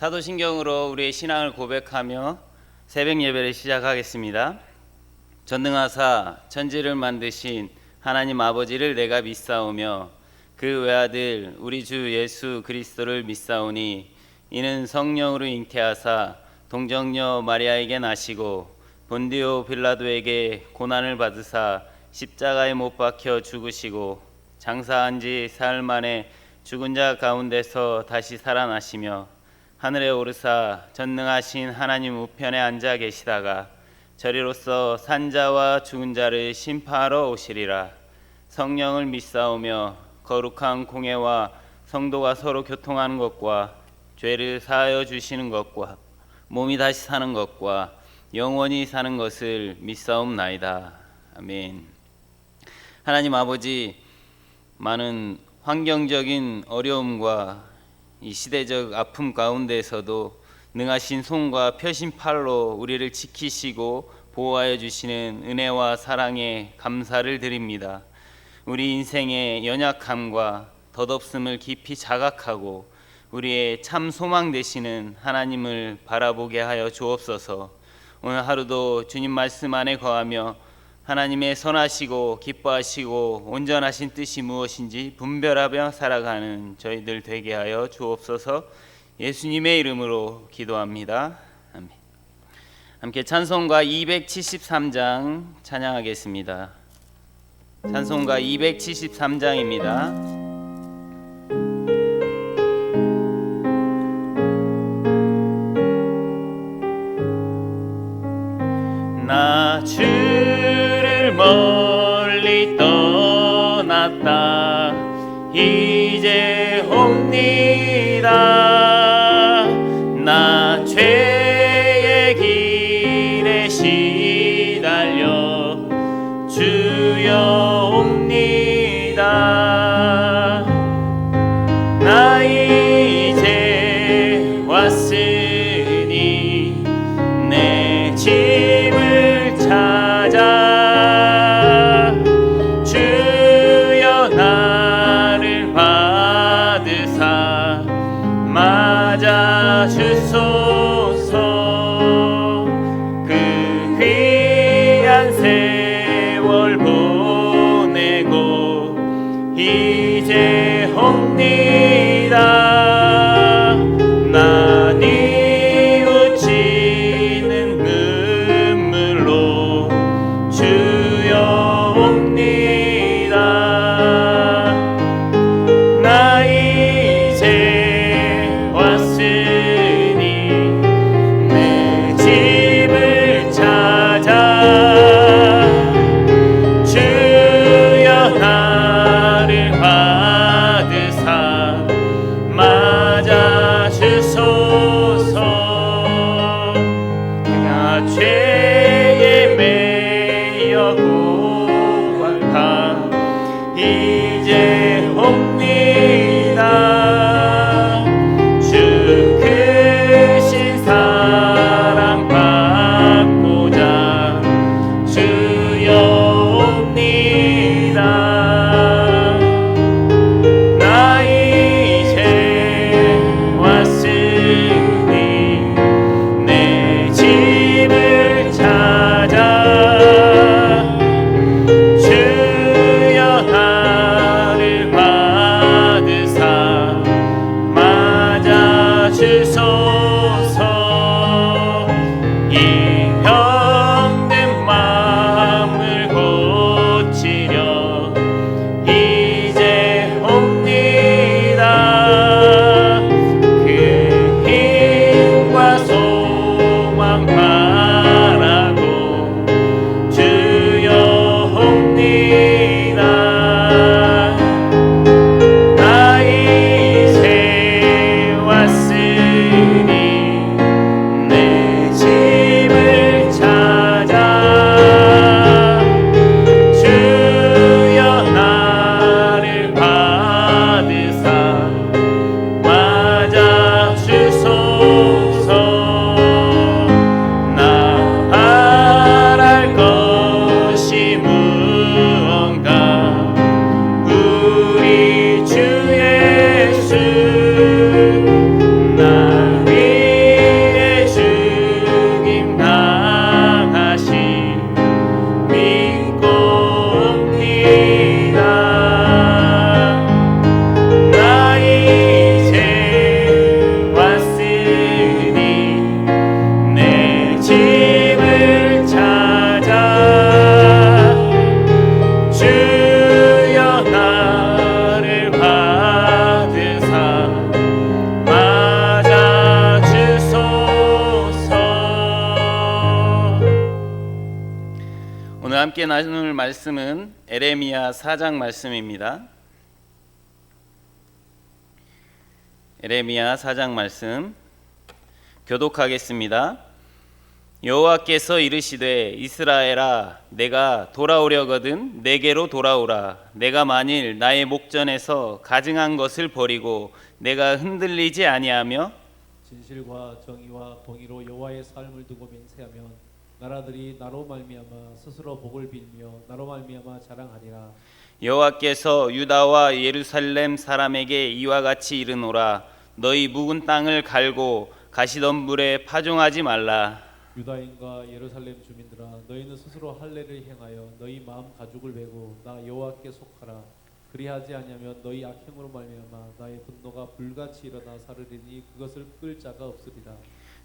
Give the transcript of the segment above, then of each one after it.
사도신경으로 우리의 신앙을 고백하며 새벽 예배를 시작하겠습니다. 전능하사 천지를 만드신 하나님 아버지를 내가 믿사오며 그 외아들 우리 주 예수 그리스도를 믿사오니 이는 성령으로 잉태하사 동정녀 마리아에게 나시고 본디오 빌라도에게 고난을 받으사 십자가에 못 박혀 죽으시고 장사한 지 사흘 만에 죽은 자 가운데서 다시 살아나시며 하늘에 오르사 전능하신 하나님 우편에 앉아 계시다가 저리로서 산자와 죽은 자를 심판하러 오시리라. 성령을 믿사오며 거룩한 공회와 성도가 서로 교통하는 것과 죄를 사하여 주시는 것과 몸이 다시 사는 것과 영원히 사는 것을 믿사옵나이다. 아멘. 하나님 아버지, 많은 환경적인 어려움과 이 시대적 아픔 가운데에서도 능하신 손과 펴신 팔로 우리를 지키시고 보호하여 주시는 은혜와 사랑에 감사를 드립니다. 우리 인생의 연약함과 덧없음을 깊이 자각하고 우리의 참 소망 되시는 하나님을 바라보게 하여 주옵소서. 오늘 하루도 주님 말씀 안에 거하며 하나님의 선하시고 기뻐하시고 온전하신 뜻이 무엇인지 분별하며 살아가는 저희들 되게 하여 주옵소서. 예수님의 이름으로 기도합니다. 아멘. 함께 찬송가 273장 찬양하겠습니다. 찬송가 273장입니다. 나 주를 멀리 떠났다 이제 옵니다. 나 죄의 길에 시달려 주여 옵니다. 나 이제 왔으니 내 집을 찾아 주여 나를 받으사 맞아 주소서. 그 귀한 세월 보내고 이제 옵니다. 나 뉘우치는 눈물로 주여 옵니다. 나 이제 왔으니 내 집을 찾아 주여 나를 받으사 함께 나눌 말씀은 에레미야 4장 말씀입니다. 에레미야 4장 말씀 교독하겠습니다. 여호와께서 이르시되 이스라엘아 내가 돌아오려거든 내게로 돌아오라. 내가 만일 나의 목전에서 가증한 것을 버리고 내가 흔들리지 아니하며 진실과 정의와 공의로 여호와의 삶을 두고 맹세하면 나라들이 나로 말미암아 스스로 복을 빌며 나로 말미암아 자랑하리라. 여호와께서 유다와 예루살렘 사람에게 이와 같이 이르노라. 너희 묵은 땅을 갈고 가시덤불에 파종하지 말라. 유다인과 예루살렘 주민들아 너희는 스스로 할례를 행하여 너희 마음 가죽을 메고 나 여호와께 속하라. 그리하지 아니하면 너희 악행으로 말미암아 나의 분노가 불같이 일어나 사르리니 그것을 끌 자가 없으리라.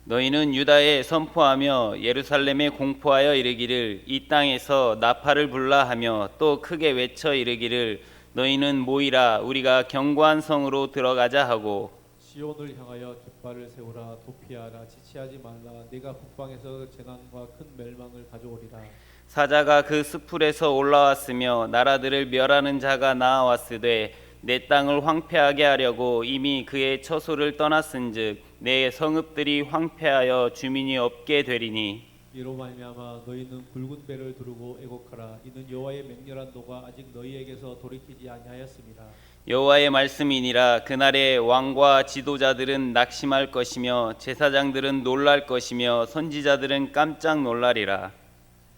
너희는 유다에 선포하며 예루살렘에 공포하여 이르기를 이 땅에서 나팔을 불라 하며 또 크게 외쳐 이르기를 너희는 모이라 우리가 견고한 성으로 들어가자 하고 시온을 향하여 깃발을 세우라. 도피하라. 지체하지 말라. 내가 북방에서 재난과 큰 멸망을 가져오리라. 사자가 그 숲풀에서 올라왔으며 나라들을 멸하는 자가 나아왔으되 내 땅을 황폐하게 하려고 이미 그의 처소를 떠났은즉 내 성읍들이 황폐하여 주민이 없게 되리니 이로 말미암아 너희는 굵은 배를 두르고 애곡하라. 이는 여호와의 맹렬한 노가 아직 너희에게서 돌이키지 아니하였습니다. 여호와의 말씀이니라. 그날에 왕과 지도자들은 낙심할 것이며 제사장들은 놀랄 것이며 선지자들은 깜짝 놀라리라.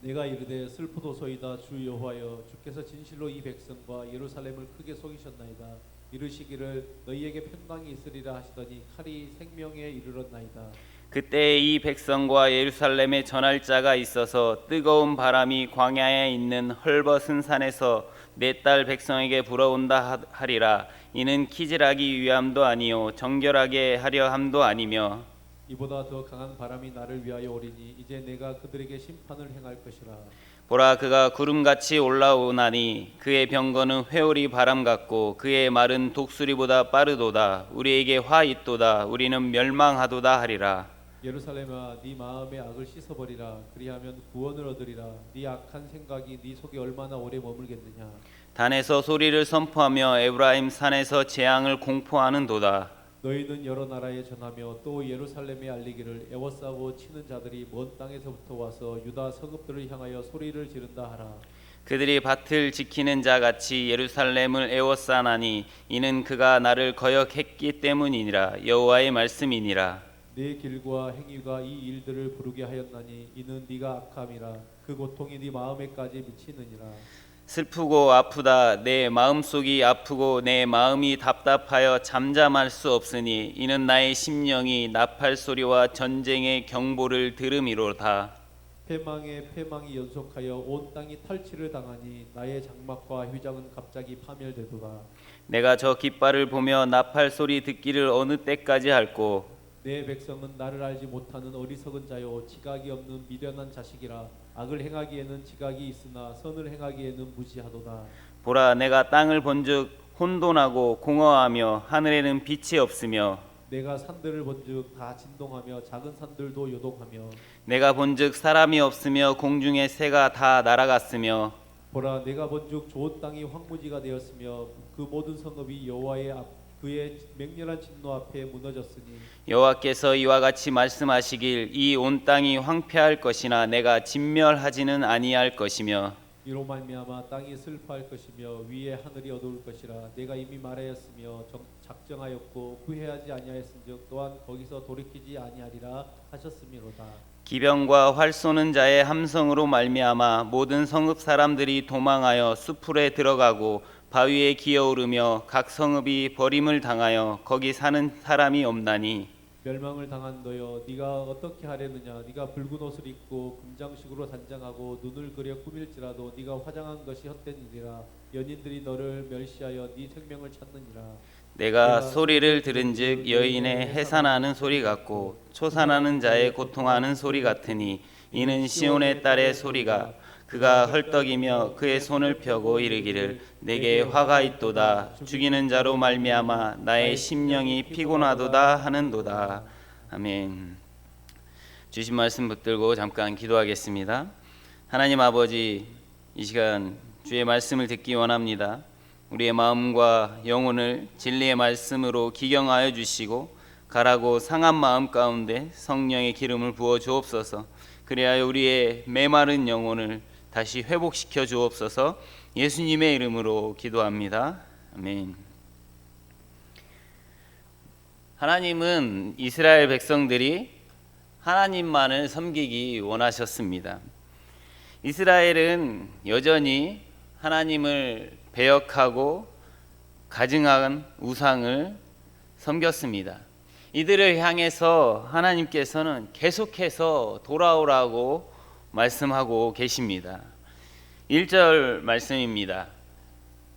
내가 이르되 슬프도소이다 주 여호와여 주께서 진실로 이 백성과 예루살렘을 크게 속이셨나이다. 이르시기를 너희에게 평강이 있으리라 하시더니 칼이 생명에 이르렀나이다. 그때 이 백성과 예루살렘에 전할 자가 있어서 뜨거운 바람이 광야에 있는 헐벗은 산에서 내 딸 백성에게 불어온다 하리라. 이는 키질하기 위함도 아니요 정결하게 하려 함도 아니며 이보다 더 강한 바람이 나를 위하여 오리니 이제 내가 그들에게 심판을 행할 것이라. 보라 그가 구름같이 올라오나니 그의 병거는 회오리 바람 같고 그의 말은 독수리보다 빠르도다. 우리에게 화 있도다. 우리는 멸망하도다 하리라. 예루살렘아 네 마음의 악을 씻어버리라. 그리하면 구원을 얻으리라. 네 악한 생각이 네 속에 얼마나 오래 머물겠느냐. 단에서 소리를 선포하며 에브라임 산에서 재앙을 공포하는도다. 너희는 여러 나라에 전하며 또 예루살렘에 알리기를 애워싸고 치는 자들이 먼 땅에서부터 와서 유다 성읍들을 향하여 소리를 지른다 하라. 그들이 밭을 지키는 자 같이 예루살렘을 애워싸나니 이는 그가 나를 거역했기 때문이니라. 여호와의 말씀이니라. 네 길과 행위가 이 일들을 부르게 하였나니 이는 네가 악함이라. 그 고통이 네 마음에까지 미치느니라. 슬프고 아프다. 내 마음속이 아프고 내 마음이 답답하여 잠잠할 수 없으니 이는 나의 심령이 나팔 소리와 전쟁의 경보를 들음이로다. 패망에 패망이 연속하여 온 땅이 탈취를 당하니 나의 장막과 휘장은 갑자기 파멸되도다. 내가 저 깃발을 보며 나팔 소리 듣기를 어느 때까지 할꼬. 내 백성은 나를 알지 못하는 어리석은 자요 지각이 없는 미련한 자식이라. 악을 행하기에는 지각이 있으나 선을 행하기에는 무지하도다. 보라 내가 땅을 본즉 혼돈하고 공허하며 하늘에는 빛이 없으며 내가 산들을 본즉 다 진동하며 작은 산들도 요동하며 내가 본즉 사람이 없으며 공중의 새가 다 날아갔으며 보라 내가 본즉 좋은 땅이 황무지가 되었으며 그 모든 성읍이 여호와의 그의 맹렬한 진노 앞에 무너졌으니 여호와께서 이와 같이 말씀하시길 이 온 땅이 황폐할 것이나 내가 진멸하지는 아니할 것이며 이로 말미암아 땅이 슬퍼할 것이며 위에 하늘이 어두울 것이라. 내가 이미 말하였으며 작정하였고 후회하지 아니하였은즉 또한 거기서 돌이키지 아니하리라 하셨음이로다. 기병과 활 쏘는 자의 함성으로 말미암아 모든 성읍 사람들이 도망하여 숲풀에 들어가고 바위에 기어오르며 각 성읍이 버림을 당하여 거기 사는 사람이 없나니 멸망을 당한 너여 네가 어떻게 하려느냐. 네가 붉은 옷을 입고 금장식으로 단장하고 눈을 그려 꾸밀지라도 네가 화장한 것이 헛된 일이라. 연인들이 너를 멸시하여 네 생명을 찾느니라. 내가 소리를 들은즉 여인의 해산하는 소리 같고 초산하는 자의 고통하는 소리 같으니 이는 시온의 딸의 소리가 그가 헐떡이며 그의 손을 펴고 이르기를 내게 화가 있도다. 죽이는 자로 말미암아 나의 심령이 피곤하도다 하는도다. 아멘. 주신 말씀 붙들고 잠깐 기도하겠습니다. 하나님 아버지, 이 시간 주의 말씀을 듣기 원합니다. 우리의 마음과 영혼을 진리의 말씀으로 기경하여 주시고 가라고 상한 마음 가운데 성령의 기름을 부어 주옵소서. 그리하여 우리의 메마른 영혼을 다시 회복시켜 주옵소서. 예수님의 이름으로 기도합니다. 아멘. 하나님은 이스라엘 백성들이 하나님만을 섬기기 원하셨습니다. 이스라엘은 여전히 하나님을 배역하고 가증한 우상을 섬겼습니다. 이들을 향해서 하나님께서는 계속해서 돌아오라고 말씀하고 계십니다. 1절 말씀입니다.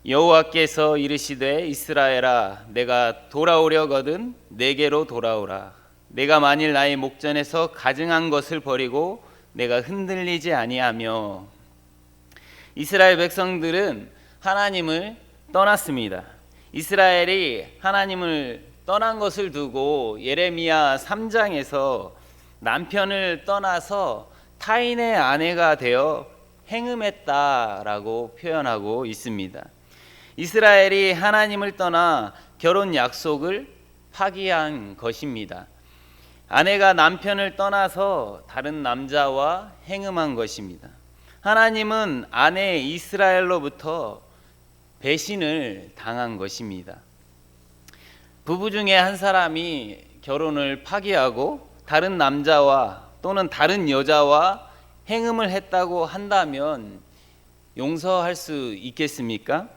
여호와께서 이르시되 이스라엘아 내가 돌아오려거든 내게로 돌아오라. 내가 만일 나의 목전에서 가증한 것을 버리고 내가 흔들리지 아니하며. 이스라엘 백성들은 하나님을 떠났습니다. 이스라엘이 하나님을 떠난 것을 두고 예레미야 3장에서 남편을 떠나서 타인의 아내가 되어 행음했다라고 표현하고 있습니다. 이스라엘이 하나님을 떠나 결혼 약속을 파기한 것입니다. 아내가 남편을 떠나서 다른 남자와 행음한 것입니다. 하나님은 아내 이스라엘로부터 배신을 당한 것입니다. 부부 중에 한 사람이 결혼을 파기하고 다른 남자와 또는 다른 여자와 행음을 했다고 한다면 용서할 수 있겠습니까?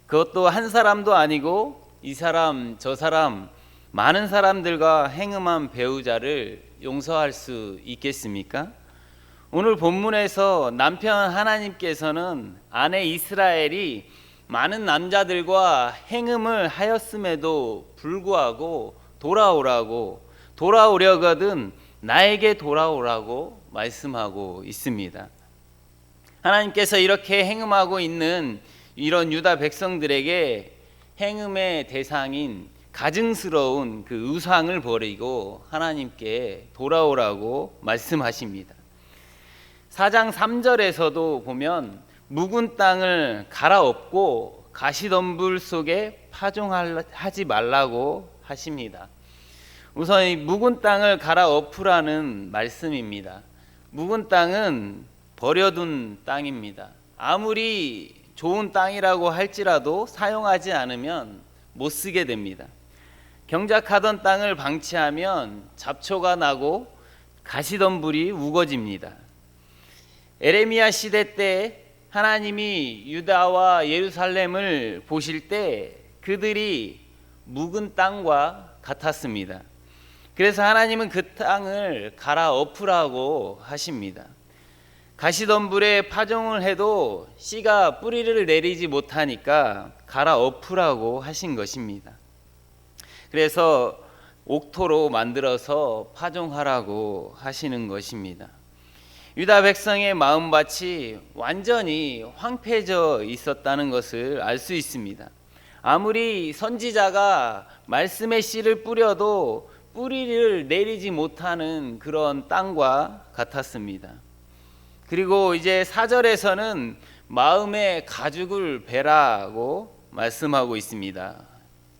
그것도 한 사람도 아니고 이 사람 저 사람 많은 사람들과 행음한 배우자를 용서할 수 있겠습니까? 오늘 본문에서 남편 하나님께서는 아내 이스라엘이 많은 남자들과 행음을 하였음에도 불구하고 돌아오려거든 나에게 돌아오라고 말씀하고 있습니다. 하나님께서 이렇게 행음하고 있는 이런 유다 백성들에게 행음의 대상인 가증스러운 그 우상을 버리고 하나님께 돌아오라고 말씀하십니다. 4장 3절에서도 보면 묵은 땅을 갈아엎고 가시덤불 속에 파종하지 말라고 하십니다. 우선 이 묵은 땅을 갈아엎으라는 말씀입니다. 묵은 땅은 버려둔 땅입니다. 아무리 좋은 땅이라고 할지라도 사용하지 않으면 못 쓰게 됩니다. 경작하던 땅을 방치하면 잡초가 나고 가시덤불이 우거집니다. 에레미야 시대 때 하나님이 유다와 예루살렘을 보실 때 그들이 묵은 땅과 같았습니다. 그래서 하나님은 그 땅을 갈아엎으라고 하십니다. 가시덤불에 파종을 해도 씨가 뿌리를 내리지 못하니까 갈아엎으라고 하신 것입니다. 그래서 옥토로 만들어서 파종하라고 하시는 것입니다. 유다 백성의 마음밭이 완전히 황폐해져 있었다는 것을 알 수 있습니다. 아무리 선지자가 말씀의 씨를 뿌려도 뿌리를 내리지 못하는 그런 땅과 같았습니다. 그리고 이제 4절에서는 마음의 가죽을 베라고 말씀하고 있습니다.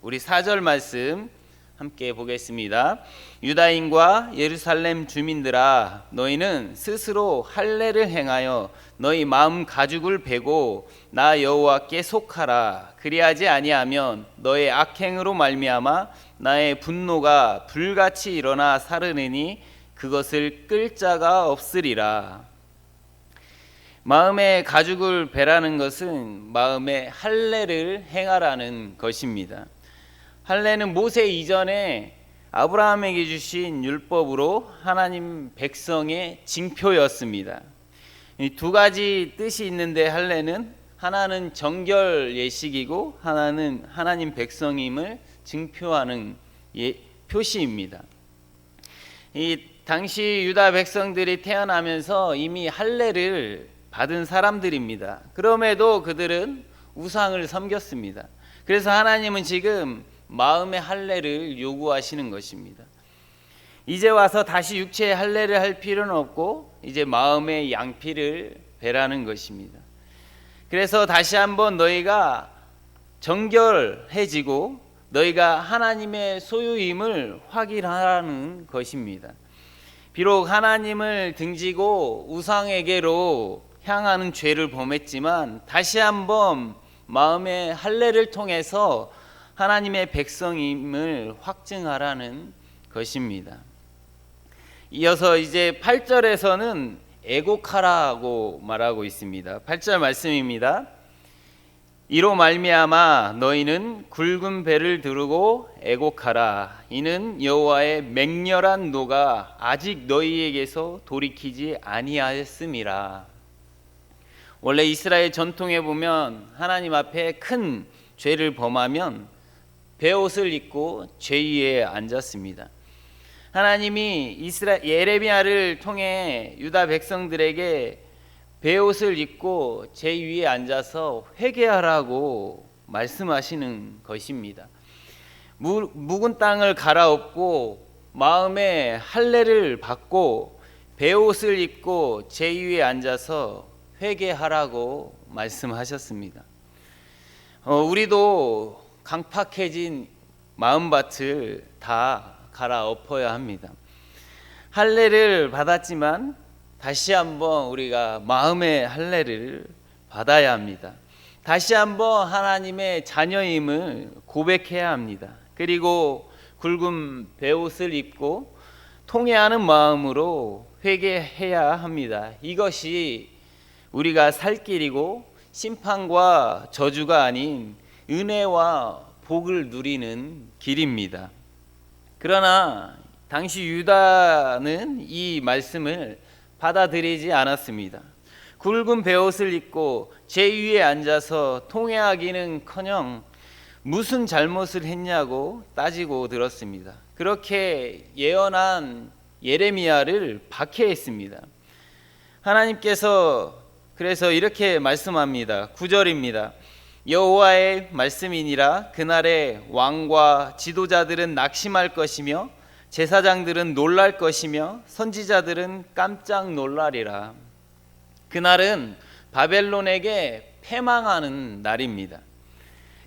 우리 4절 말씀 함께 보겠습니다. 유다인과 예루살렘 주민들아 너희는 스스로 할례를 행하여 너희 마음 가죽을 베고 나 여호와께 속하라. 그리하지 아니하면 너의 악행으로 말미암아 나의 분노가 불같이 일어나 사르느니 그것을 끌 자가 없으리라. 마음의 가죽을 베라는 것은 마음의 할례를 행하라는 것입니다. 할례는 모세 이전에 아브라함에게 주신 율법으로 하나님 백성의 징표였습니다. 이 두 가지 뜻이 있는데 할례는 하나는 정결 예식이고 하나는 하나님 백성임을 증표하는 표시입니다. 이 당시 유다 백성들이 태어나면서 이미 할례를 받은 사람들입니다. 그럼에도 그들은 우상을 섬겼습니다. 그래서 하나님은 지금 마음의 할례를 요구하시는 것입니다. 이제 와서 다시 육체의 할례를 할 필요는 없고 이제 마음의 양피를 베라는 것입니다. 그래서 다시 한번 너희가 정결해지고 너희가 하나님의 소유임을 확인하라는 것입니다. 비록 하나님을 등지고 우상에게로 향하는 죄를 범했지만 다시 한번 마음의 할례를 통해서 하나님의 백성임을 확증하라는 것입니다. 이어서 이제 8절에서는 애곡하라고 말하고 있습니다. 8절 말씀입니다. 이로 말미암아 너희는 굵은 배를 두르고 애곡하라. 이는 여호와의 맹렬한 노가 아직 너희에게서 돌이키지 아니하였음이라. 원래 이스라엘 전통에 보면 하나님 앞에 큰 죄를 범하면 베옷을 입고 죄 위에 앉았습니다. 하나님이 예레미야를 통해 유다 백성들에게 베옷을 입고 제 위에 앉아서 회개하라고 말씀하시는 것입니다. 묵은 땅을 갈아엎고 마음의 할례를 받고 베옷을 입고 제 위에 앉아서 회개하라고 말씀하셨습니다. 우리도 강팍해진 마음밭을 다 갈아엎어야 합니다. 할례를 받았지만 다시 한번 우리가 마음의 할례를 받아야 합니다. 다시 한번 하나님의 자녀임을 고백해야 합니다. 그리고 굵은 베옷을 입고 통회하는 마음으로 회개해야 합니다. 이것이 우리가 살 길이고 심판과 저주가 아닌 은혜와 복을 누리는 길입니다. 그러나 당시 유다는 이 말씀을 받아들이지 않았습니다. 굵은 베옷을 입고 제 위에 앉아서 통회하기는커녕 무슨 잘못을 했냐고 따지고 들었습니다. 그렇게 예언한 예레미야를 박해했습니다. 하나님께서 그래서 이렇게 말씀합니다. 9절입니다. 여호와의 말씀이니라. 그날에 왕과 지도자들은 낙심할 것이며 제사장들은 놀랄 것이며 선지자들은 깜짝 놀라리라. 그날은 바벨론에게 패망하는 날입니다.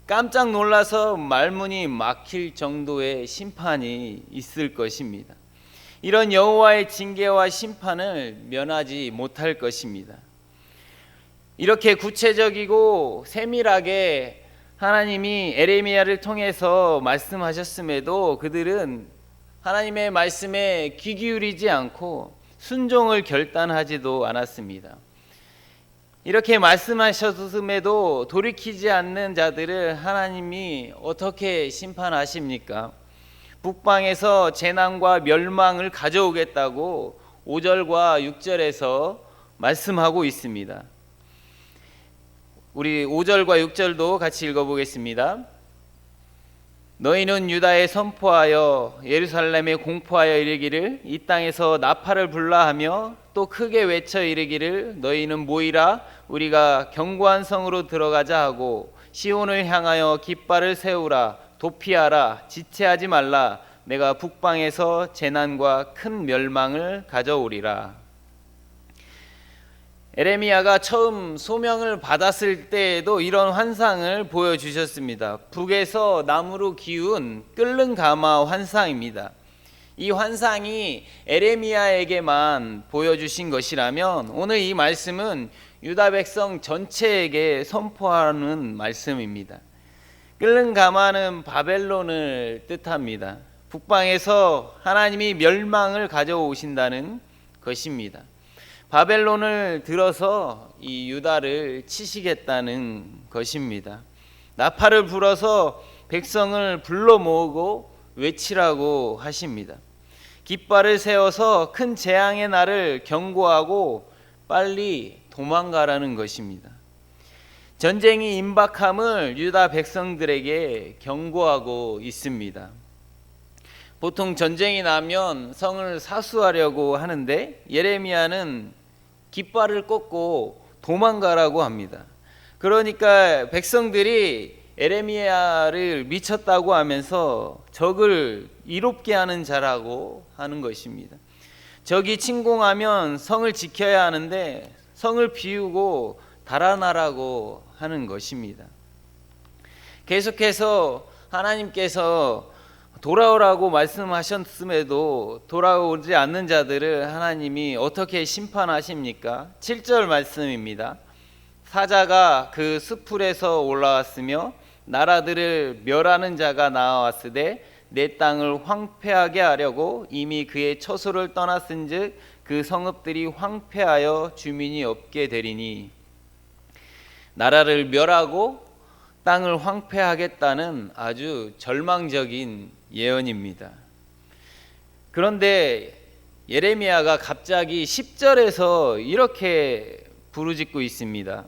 깜짝 놀라서 말문이 막힐 정도의 심판이 있을 것입니다. 이런 여호와의 징계와 심판을 면하지 못할 것입니다. 이렇게 구체적이고 세밀하게 하나님이 에레미야를 통해서 말씀하셨음에도 그들은 하나님의 말씀에 귀 기울이지 않고 순종을 결단하지도 않았습니다. 이렇게 말씀하셨음에도 돌이키지 않는 자들을 하나님이 어떻게 심판하십니까? 북방에서 재난과 멸망을 가져오겠다고 5절과 6절에서 말씀하고 있습니다. 우리 5절과 6절도 같이 읽어보겠습니다. 너희는 유다에 선포하여 예루살렘에 공포하여 이르기를 이 땅에서 나팔을 불라 하며 또 크게 외쳐 이르기를 너희는 모이라 우리가 견고한 성으로 들어가자 하고 시온을 향하여 깃발을 세우라 도피하라 지체하지 말라 내가 북방에서 재난과 큰 멸망을 가져오리라. 에레미야가 처음 소명을 받았을 때에도 이런 환상을 보여주셨습니다. 북에서 나무로 기운 끓는 가마 환상입니다. 이 환상이 에레미야에게만 보여주신 것이라면 오늘 이 말씀은 유다 백성 전체에게 선포하는 말씀입니다. 끓는 가마는 바벨론을 뜻합니다. 북방에서 하나님이 멸망을 가져오신다는 것입니다. 바벨론을 들어서 이 유다를 치시겠다는 것입니다. 나팔을 불어서 백성을 불러 모으고 외치라고 하십니다. 깃발을 세워서 큰 재앙의 날을 경고하고 빨리 도망가라는 것입니다. 전쟁이 임박함을 유다 백성들에게 경고하고 있습니다. 보통 전쟁이 나면 성을 사수하려고 하는데 예레미야는 깃발을 꽂고 도망가라고 합니다. 그러니까 백성들이 에레미야를 미쳤다고 하면서 적을 이롭게 하는 자라고 하는 것입니다. 적이 침공하면 성을 지켜야 하는데 성을 비우고 달아나라고 하는 것입니다. 계속해서 하나님께서 돌아오라고 말씀하셨음에도 돌아오지 않는 자들을 하나님이 어떻게 심판하십니까? 7절 말씀입니다. 사자가 그 숲풀에서 올라왔으며 나라들을 멸하는 자가 나와왔으되 내 땅을 황폐하게 하려고 이미 그의 처소를 떠났은즉 그 성읍들이 황폐하여 주민이 없게 되리니. 나라를 멸하고 땅을 황폐하겠다는 아주 절망적인 예언입니다. 그런데 예레미야가 갑자기 10절에서 이렇게 부르짖고 있습니다.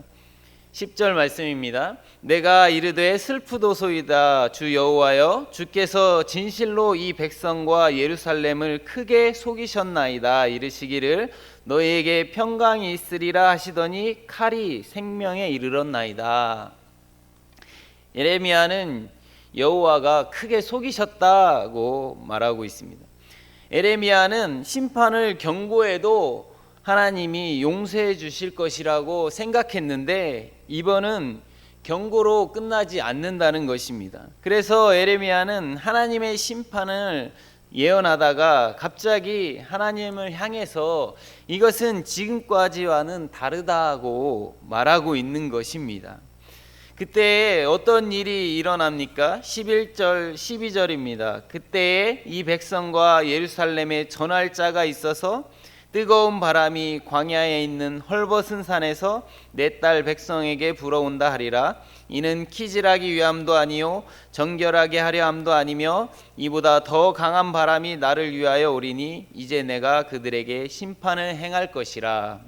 10절 말씀입니다. 내가 이르되 슬프도소이다 주 여호와여, 주께서 진실로 이 백성과 예루살렘을 크게 속이셨나이다. 이르시기를 너희에게 평강이 있으리라 하시더니 칼이 생명에 이르렀나이다. 예레미야는 여호와가 크게 속이셨다고 말하고 있습니다. 예레미야는 심판을 경고해도 하나님이 용서해 주실 것이라고 생각했는데 이번은 경고로 끝나지 않는다는 것입니다. 그래서 예레미야는 하나님의 심판을 예언하다가 갑자기 하나님을 향해서 이것은 지금까지와는 다르다고 말하고 있는 것입니다. 그때 어떤 일이 일어납니까? 11절 12절입니다. 그때에 이 백성과 예루살렘에 전할 자가 있어서 뜨거운 바람이 광야에 있는 헐벗은 산에서 내 딸 백성에게 불어온다 하리라. 이는 키질하기 위함도 아니요 정결하게 하려 함도 아니며 이보다 더 강한 바람이 나를 위하여 오리니 이제 내가 그들에게 심판을 행할 것이라.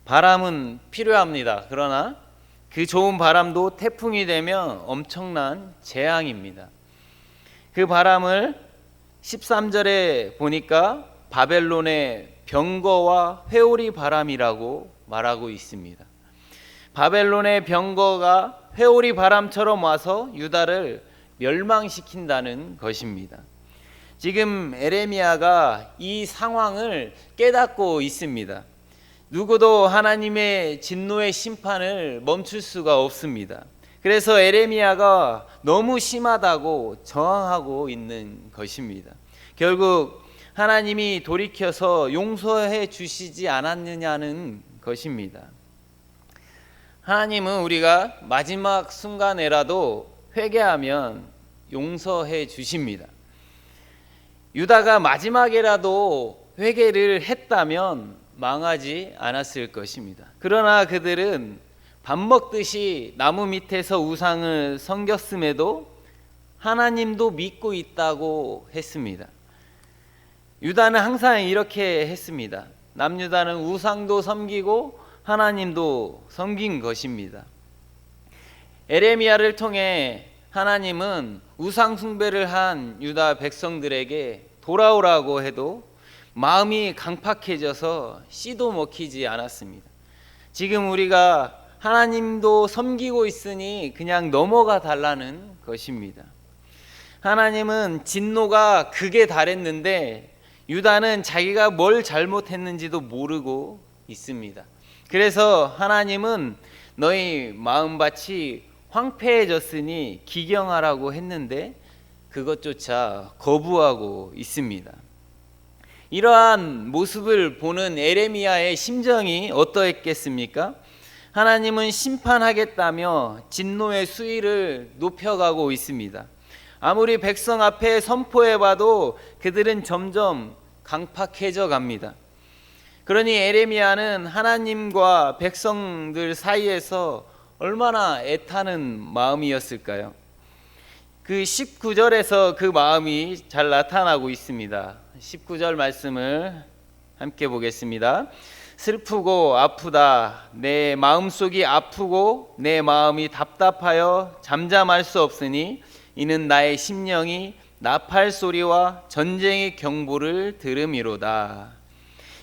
바람은 필요합니다. 그러나 그 좋은 바람도 태풍이 되면 엄청난 재앙입니다. 그 바람을 13절에 보니까 바벨론의 병거와 회오리 바람이라고 말하고 있습니다. 바벨론의 병거가 회오리 바람처럼 와서 유다를 멸망시킨다는 것입니다. 지금 예레미야가 이 상황을 깨닫고 있습니다. 누구도 하나님의 진노의 심판을 멈출 수가 없습니다. 그래서 예레미야가 너무 심하다고 저항하고 있는 것입니다. 결국 하나님이 돌이켜서 용서해 주시지 않았느냐는 것입니다. 하나님은 우리가 마지막 순간에라도 회개하면 용서해 주십니다. 유다가 마지막에라도 회개를 했다면 망하지 않았을 것입니다. 그러나 그들은 밥 먹듯이 나무 밑에서 우상을 섬겼음에도 하나님도 믿고 있다고 했습니다. 유다는 항상 이렇게 했습니다. 남유다는 우상도 섬기고 하나님도 섬긴 것입니다. 예레미야를 통해 하나님은 우상 숭배를 한 유다 백성들에게 돌아오라고 해도 마음이 강팍해져서 씨도 먹히지 않았습니다. 지금 우리가 하나님도 섬기고 있으니 그냥 넘어가 달라는 것입니다. 하나님은 진노가 극에 달했는데 유다는 자기가 뭘 잘못했는지도 모르고 있습니다. 그래서 하나님은 너희 마음밭이 황폐해졌으니 기경하라고 했는데 그것조차 거부하고 있습니다. 이러한 모습을 보는 예레미야의 심정이 어떠했겠습니까? 하나님은 심판하겠다며 진노의 수위를 높여가고 있습니다. 아무리 백성 앞에 선포해봐도 그들은 점점 강팍해져 갑니다. 그러니 예레미야는 하나님과 백성들 사이에서 얼마나 애타는 마음이었을까요? 그 19절에서 그 마음이 잘 나타나고 있습니다. 19절 말씀을 함께 보겠습니다. 슬프고 아프다. 내 마음속이 아프고 내 마음이 답답하여 잠잠할 수 없으니 이는 나의 심령이 나팔 소리와 전쟁의 경보를 들음이로다.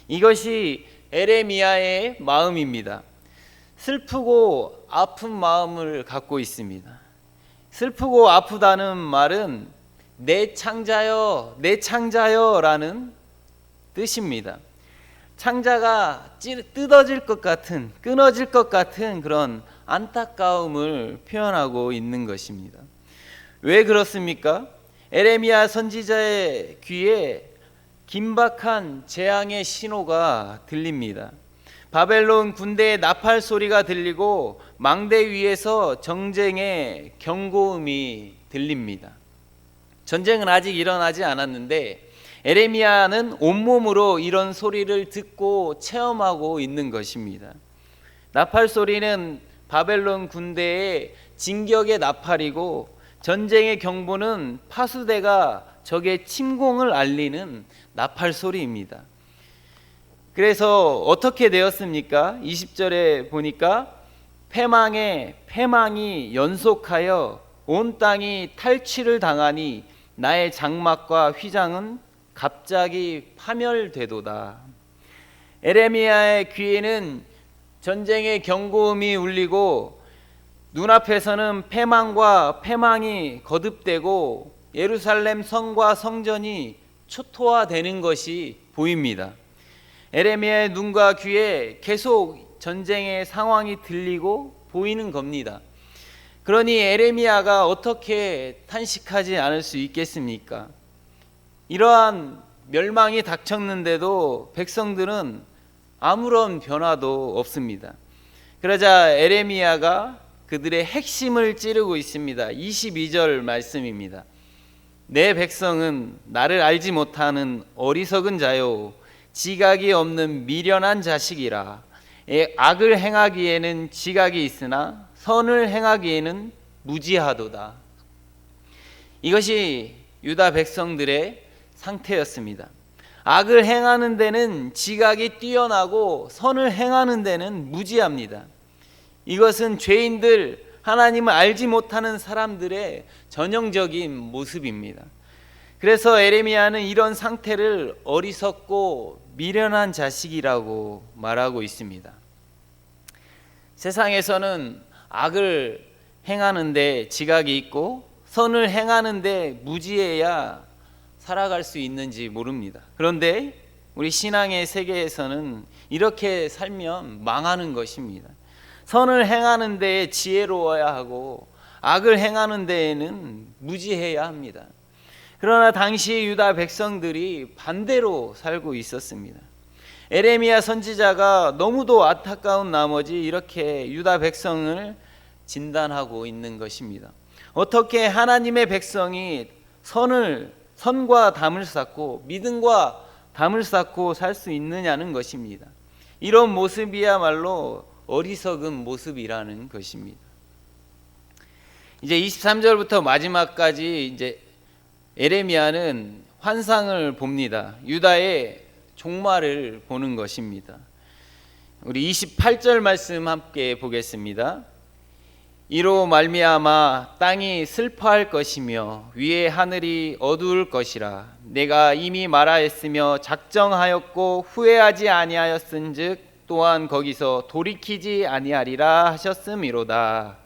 이것이 예레미야의 마음입니다. 슬프고 아픈 마음을 갖고 있습니다. 슬프고 아프다는 말은 내 창자여, 내 창자여 라는 뜻입니다. 창자가 뜯어질 것 같은, 끊어질 것 같은 그런 안타까움을 표현하고 있는 것입니다. 왜 그렇습니까? 에레미야 선지자의 귀에 긴박한 재앙의 신호가 들립니다. 바벨론 군대의 나팔 소리가 들리고 망대 위에서 전쟁의 경고음이 들립니다. 전쟁은 아직 일어나지 않았는데 에레미야는 온몸으로 이런 소리를 듣고 체험하고 있는 것입니다. 나팔 소리는 바벨론 군대의 진격의 나팔이고 전쟁의 경보는 파수대가 적의 침공을 알리는 나팔 소리입니다. 그래서 어떻게 되었습니까? 20절에 보니까 패망이 연속하여 온 땅이 탈취를 당하니 나의 장막과 휘장은 갑자기 파멸되도다. 에레미야의 귀에는 전쟁의 경고음이 울리고 눈앞에서는 패망이 거듭되고 예루살렘 성과 성전이 초토화되는 것이 보입니다. 에레미야의 눈과 귀에 계속 전쟁의 상황이 들리고 보이는 겁니다. 그러니 에레미야가 어떻게 탄식하지 않을 수 있겠습니까? 이러한 멸망이 닥쳤는데도 백성들은 아무런 변화도 없습니다. 그러자 에레미야가 그들의 핵심을 찌르고 있습니다. 22절 말씀입니다. 내 백성은 나를 알지 못하는 어리석은 자요 지각이 없는 미련한 자식이라. 악을 행하기에는 지각이 있으나 선을 행하기에는 무지하도다. 이것이 유다 백성들의 상태였습니다. 악을 행하는 데는 지각이 뛰어나고 선을 행하는 데는 무지합니다. 이것은 죄인들, 하나님을 알지 못하는 사람들의 전형적인 모습입니다. 그래서 에레미야는 이런 상태를 어리석고 미련한 자식이라고 말하고 있습니다. 세상에서는 악을 행하는데 지각이 있고 선을 행하는데 무지해야 살아갈 수 있는지 모릅니다. 그런데 우리 신앙의 세계에서는 이렇게 살면 망하는 것입니다. 선을 행하는 데에 지혜로워야 하고 악을 행하는 데에는 무지해야 합니다. 그러나 당시 유다 백성들이 반대로 살고 있었습니다. 에레미야 선지자가 너무도 안타까운 나머지 이렇게 유다 백성을 진단하고 있는 것입니다. 어떻게 하나님의 백성이 선과 담을 쌓고 믿음과 담을 쌓고 살 수 있느냐는 것입니다. 이런 모습이야말로 어리석은 모습이라는 것입니다. 이제 23절부터 마지막까지 이제 에레미야는 환상을 봅니다. 유다의 종말을 보는 것입니다. 우리 28절 말씀 함께 보겠습니다. 이로 말미암아 땅이 슬퍼할 것이며 위의 하늘이 어두울 것이라. 내가 이미 말하였으며 작정하였고 후회하지 아니하였은즉 또한 거기서 돌이키지 아니하리라 하셨음이로다.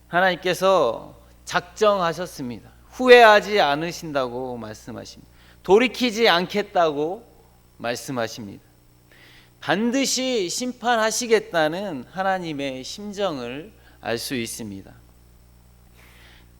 하나님께서 작정하셨습니다. 후회하지 않으신다고 말씀하십니다. 돌이키지 않겠다고 말씀하십니다. 반드시 심판하시겠다는 하나님의 심정을 알 수 있습니다.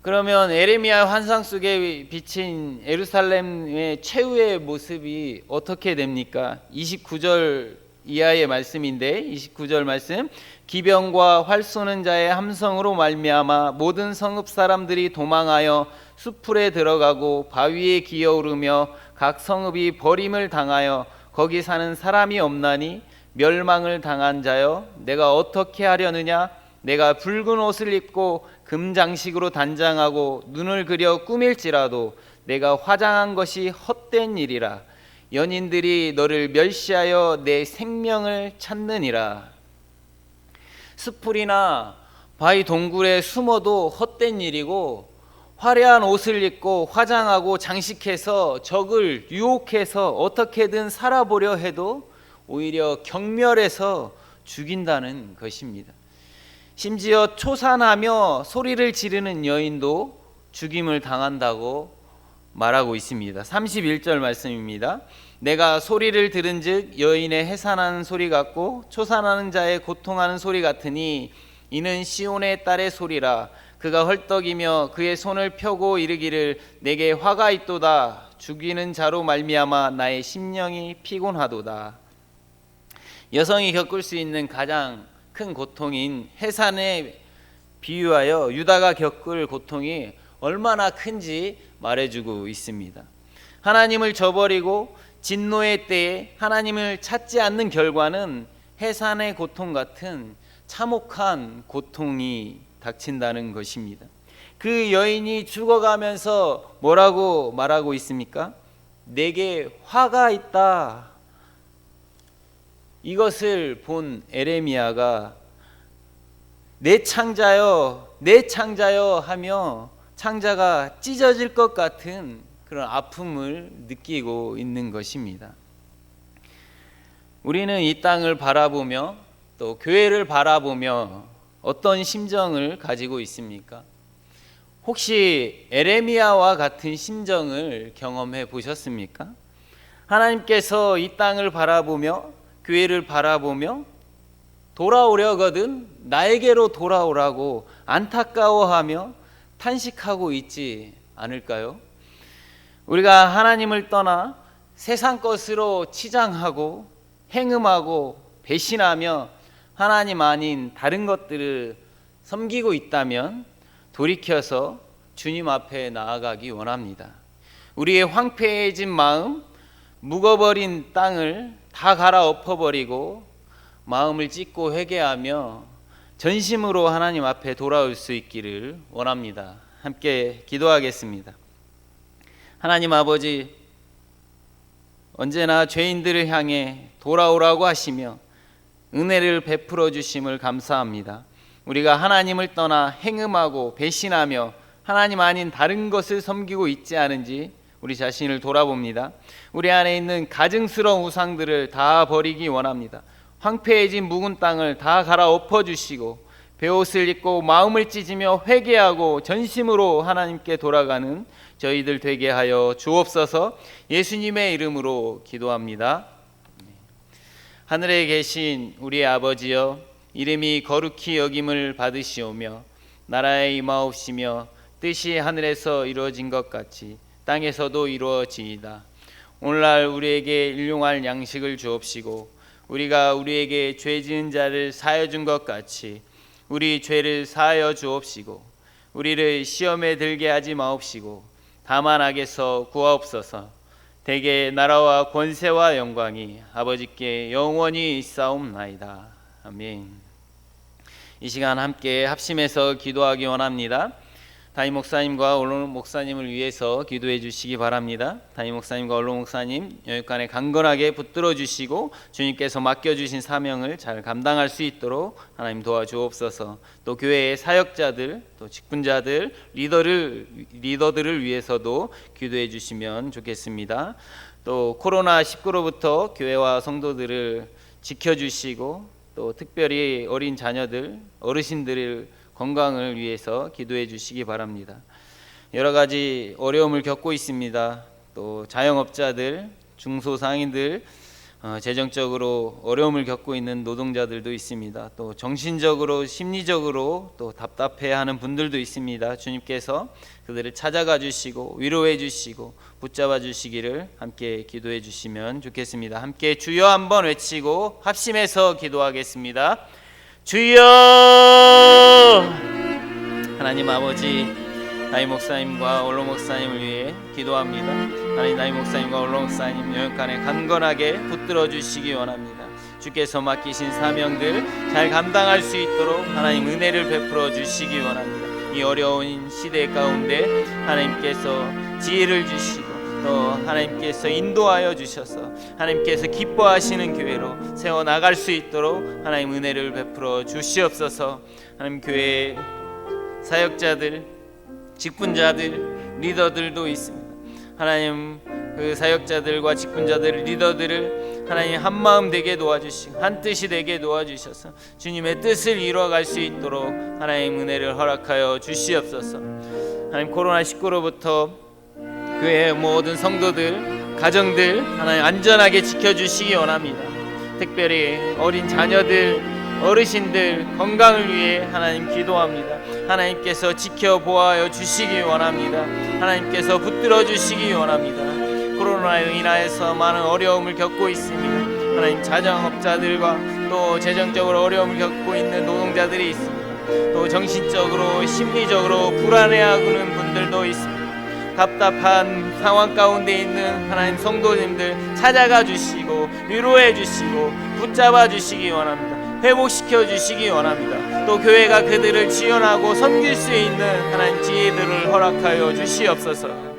그러면 에레미야 환상 속에 비친 예루살렘의 최후의 모습이 어떻게 됩니까? 29절 이하의 말씀인데 29절 말씀, 기병과 활 쏘는 자의 함성으로 말미암아 모든 성읍 사람들이 도망하여 수풀에 들어가고 바위에 기어오르며 각 성읍이 버림을 당하여 거기 사는 사람이 없나니 멸망을 당한 자여 내가 어떻게 하려느냐. 내가 붉은 옷을 입고 금장식으로 단장하고 눈을 그려 꾸밀지라도 내가 화장한 것이 헛된 일이라. 연인들이 너를 멸시하여 내 생명을 찾느니라. 수풀이나 바위 동굴에 숨어도 헛된 일이고 화려한 옷을 입고 화장하고 장식해서 적을 유혹해서 어떻게든 살아보려 해도 오히려 경멸해서 죽인다는 것입니다. 심지어 초산하며 소리를 지르는 여인도 죽임을 당한다고 말하고 있습니다. 31절 말씀입니다. 내가 소리를 들은즉 여인의 해산하는 소리 같고 초산하는 자의 고통하는 소리 같으니 이는 시온의 딸의 소리라. 그가 헐떡이며 그의 손을 펴고 이르기를 내게 화가 있도다. 죽이는 자로 말미암아 나의 심령이 피곤하도다. 여성이 겪을 수 있는 가장 큰 고통인 해산에 비유하여 유다가 겪을 고통이 얼마나 큰지 말해주고 있습니다. 하나님을 저버리고 진노의 때에 하나님을 찾지 않는 결과는 해산의 고통 같은 참혹한 고통이 닥친다는 것입니다. 그 여인이 죽어가면서 뭐라고 말하고 있습니까? 내게 화가 있다. 이것을 본 에레미야가 내 창자여, 내 창자여 하며 창자가 찢어질 것 같은 그런 아픔을 느끼고 있는 것입니다. 우리는 이 땅을 바라보며 또 교회를 바라보며 어떤 심정을 가지고 있습니까? 혹시 에레미야와 같은 심정을 경험해 보셨습니까? 하나님께서 이 땅을 바라보며 교회를 바라보며 돌아오려거든 나에게로 돌아오라고 안타까워하며 탄식하고 있지 않을까요? 우리가 하나님을 떠나 세상 것으로 치장하고 행음하고 배신하며 하나님 아닌 다른 것들을 섬기고 있다면 돌이켜서 주님 앞에 나아가기 원합니다. 우리의 황폐해진 마음, 묵어버린 땅을 다 갈아엎어버리고 마음을 찢고 회개하며 전심으로 하나님 앞에 돌아올 수 있기를 원합니다. 함께 기도하겠습니다. 하나님 아버지, 언제나 죄인들을 향해 돌아오라고 하시며 은혜를 베풀어 주심을 감사합니다. 우리가 하나님을 떠나 행음하고 배신하며 하나님 아닌 다른 것을 섬기고 있지 않은지 우리 자신을 돌아봅니다. 우리 안에 있는 가증스러운 우상들을 다 버리기 원합니다. 황폐해진 묵은 땅을 다 갈아엎어 주시고 베옷을 입고 마음을 찢으며 회개하고 전심으로 하나님께 돌아가는 저희들 되게 하여 주옵소서. 예수님의 이름으로 기도합니다. 하늘에 계신 우리 아버지여, 이름이 거룩히 여김을 받으시오며 나라에 임하옵시며 뜻이 하늘에서 이루어진 것 같이 땅에서도 이루어지이다. 오늘날 우리에게 일용할 양식을 주옵시고 우리가 우리에게 죄 지은 자를 사하여 준 것 같이 우리 죄를 사하여 주옵시고 우리를 시험에 들게 하지 마옵시고 다만 악에서 구하옵소서. 대개 나라와 권세와 영광이 아버지께 영원히 있사옵나이다. 아멘. 이 시간 함께 합심해서 기도하기 원합니다. 담임 목사님과 원로 목사님을 위해서 기도해 주시기 바랍니다. 담임 목사님과 원로 목사님 영육간에 강건하게 붙들어 주시고 주님께서 맡겨주신 사명을 잘 감당할 수 있도록 하나님 도와주옵소서. 또 교회의 사역자들, 또 직분자들, 리더들을 위해서도 기도해 주시면 좋겠습니다. 또 코로나19로부터 교회와 성도들을 지켜주시고 또 특별히 어린 자녀들, 어르신들을 건강을 위해서 기도해 주시기 바랍니다. 여러 가지 어려움을 겪고 있습니다. 또 자영업자들, 중소상인들, 재정적으로 어려움을 겪고 있는 노동자들도 있습니다. 또 정신적으로, 심리적으로 또 답답해하는 분들도 있습니다. 주님께서 그들을 찾아가 주시고 위로해 주시고 붙잡아 주시기를 함께 기도해 주시면 좋겠습니다. 함께 주여 한번 외치고 합심해서 기도하겠습니다. 주여! 하나님 아버지, 담임 목사님과 원로 목사님을 위해 기도합니다. 하나님, 담임 목사님과 원로 목사님 영육간에 강건하게 붙들어 주시기 원합니다. 주께서 맡기신 사명들 잘 감당할 수 있도록 하나님 은혜를 베풀어 주시기 원합니다. 이 어려운 시대 가운데 하나님께서 지혜를 주시고 또 하나님께서 인도하여 주셔서 하나님께서 기뻐하시는 교회로 세워나갈 수 있도록 하나님 은혜를 베풀어 주시옵소서. 하나님, 교회의 사역자들, 직분자들, 리더들도 있습니다. 하나님, 그 사역자들과 직분자들, 리더들을 하나님 한마음 되게 도와주시고 한뜻이 되게 도와주셔서 주님의 뜻을 이루어갈 수 있도록 하나님 은혜를 허락하여 주시옵소서. 하나님, 코로나19로부터 교회의 모든 성도들, 가정들 하나님 안전하게 지켜주시기 원합니다. 특별히 어린 자녀들, 어르신들 건강을 위해 하나님 기도합니다. 하나님께서 지켜보아여 주시기 원합니다. 하나님께서 붙들어 주시기 원합니다. 코로나로 인하여서 많은 어려움을 겪고 있습니다. 하나님 자영업자들과 또 재정적으로 어려움을 겪고 있는 노동자들이 있습니다. 또 정신적으로 심리적으로 불안해하는 분들도 있습니다. 답답한 상황 가운데 있는 하나님 성도님들 찾아가 주시고 위로해 주시고 붙잡아 주시기 원합니다. 회복시켜 주시기 원합니다. 또 교회가 그들을 지원하고 섬길 수 있는 하나님 지혜들을 허락하여 주시옵소서.